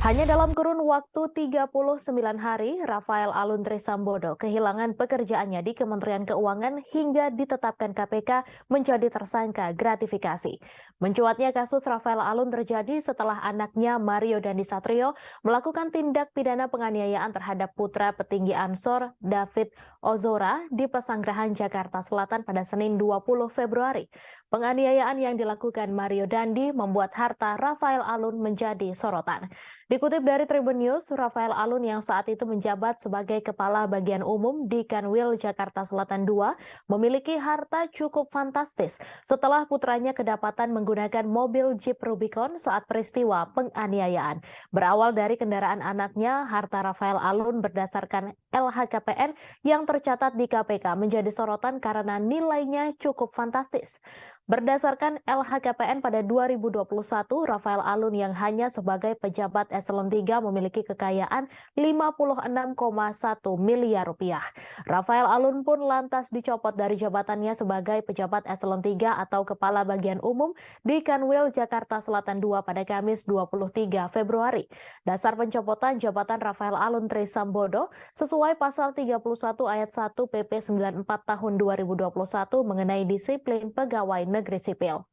Hanya dalam kurun waktu 39 hari, Rafael Alun Trisambodo kehilangan pekerjaannya di Kementerian Keuangan hingga ditetapkan KPK menjadi tersangka gratifikasi. Mencuatnya kasus Rafael Alun terjadi setelah anaknya Mario Dandisatrio melakukan tindak pidana penganiayaan terhadap putra petinggi Ansor David Ozora di Pesanggerahan Jakarta Selatan pada Senin 20 Februari. Penganiayaan yang dilakukan Mario Dandi membuat harta Rafael Alun menjadi sorotan. Dikutip dari Tribun News, Rafael Alun yang saat itu menjabat sebagai Kepala Bagian Umum di Kanwil Jakarta Selatan II memiliki harta cukup fantastis setelah putranya kedapatan menggunakan mobil Jeep Rubicon saat peristiwa penganiayaan. Berawal dari kendaraan anaknya, harta Rafael Alun berdasarkan LHKPN yang tercatat di KPK menjadi sorotan karena nilainya cukup fantastis. Berdasarkan LHKPN pada 2021, Rafael Alun yang hanya sebagai pejabat eselon 3 memiliki kekayaan 56,1 miliar rupiah. Rafael Alun pun lantas dicopot dari jabatannya sebagai pejabat eselon 3 atau Kepala Bagian Umum di Kanwil Jakarta Selatan II pada Kamis 23 Februari. Dasar pencopotan jabatan Rafael Alun Trisambodo sesuai pasal 31 ayat 1 PP 94 tahun 2021 mengenai disiplin pegawai negeri sipil.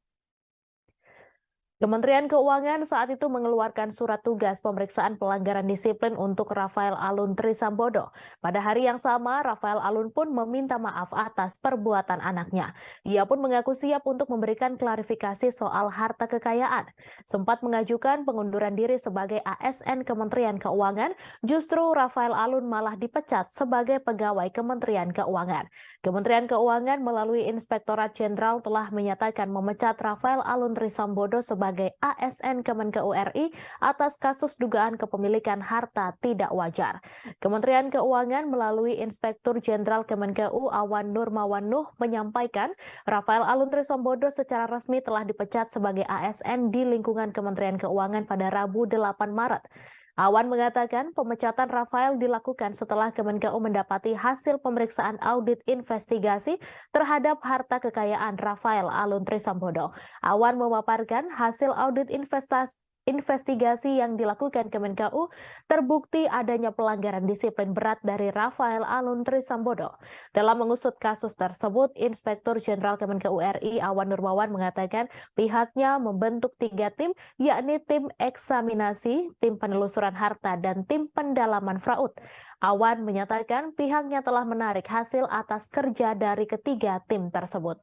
Kementerian Keuangan saat itu mengeluarkan surat tugas pemeriksaan pelanggaran disiplin untuk Rafael Alun Trisambodo. Pada hari yang sama, Rafael Alun pun meminta maaf atas perbuatan anaknya. Ia pun mengaku siap untuk memberikan klarifikasi soal harta kekayaan. Sempat mengajukan pengunduran diri sebagai ASN Kementerian Keuangan, justru Rafael Alun malah dipecat sebagai pegawai Kementerian Keuangan. Kementerian Keuangan melalui Inspektorat Jenderal telah menyatakan memecat Rafael Alun Trisambodo sebagai ASN Kemenkeu RI atas kasus dugaan kepemilikan harta tidak wajar. Kementerian Keuangan melalui Inspektur Jenderal Kemenkeu Awan Nurmawan Nuh menyampaikan Rafael Alun Trisambodo secara resmi telah dipecat sebagai ASN di lingkungan Kementerian Keuangan pada Rabu 8 Maret. Awan mengatakan pemecatan Rafael dilakukan setelah Kemenkeu mendapati hasil pemeriksaan audit investigasi terhadap harta kekayaan Rafael Alun Trisambodo. Awan memaparkan hasil audit investigasi yang dilakukan Kemenkeu terbukti adanya pelanggaran disiplin berat dari Rafael Alun Trisambodo. Dalam mengusut kasus tersebut, Inspektur Jenderal Kemenkeu RI Awan Nurmawan mengatakan pihaknya membentuk 3 tim, yakni tim eksaminasi, tim penelusuran harta, dan tim pendalaman fraud. Awan menyatakan pihaknya telah menarik hasil atas kerja dari ketiga tim tersebut.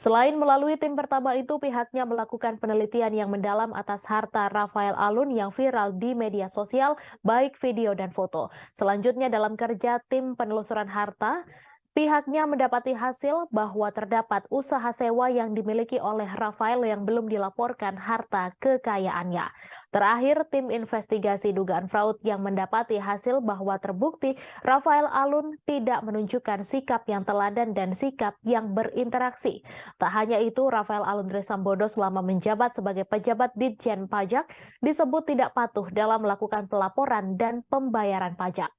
Selain melalui tim pertama itu, pihaknya melakukan penelitian yang mendalam atas harta Rafael Alun yang viral di media sosial, baik video dan foto. Selanjutnya dalam kerja tim penelusuran harta, pihaknya mendapati hasil bahwa terdapat usaha sewa yang dimiliki oleh Rafael yang belum dilaporkan harta kekayaannya. Terakhir, tim investigasi dugaan fraud yang mendapati hasil bahwa terbukti Rafael Alun tidak menunjukkan sikap yang teladan dan sikap yang berinteraksi. Tak hanya itu, Rafael Alun Trisambodo selama menjabat sebagai pejabat Ditjen Pajak disebut tidak patuh dalam melakukan pelaporan dan pembayaran pajak.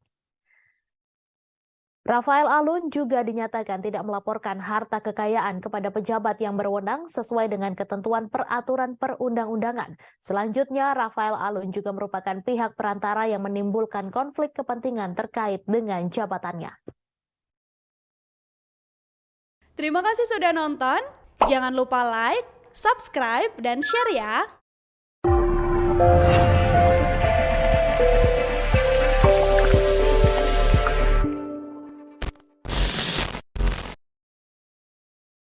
Rafael Alun juga dinyatakan tidak melaporkan harta kekayaan kepada pejabat yang berwenang sesuai dengan ketentuan peraturan perundang-undangan. Selanjutnya, Rafael Alun juga merupakan pihak perantara yang menimbulkan konflik kepentingan terkait dengan jabatannya. Terima kasih sudah nonton. Jangan lupa like, subscribe, dan share ya.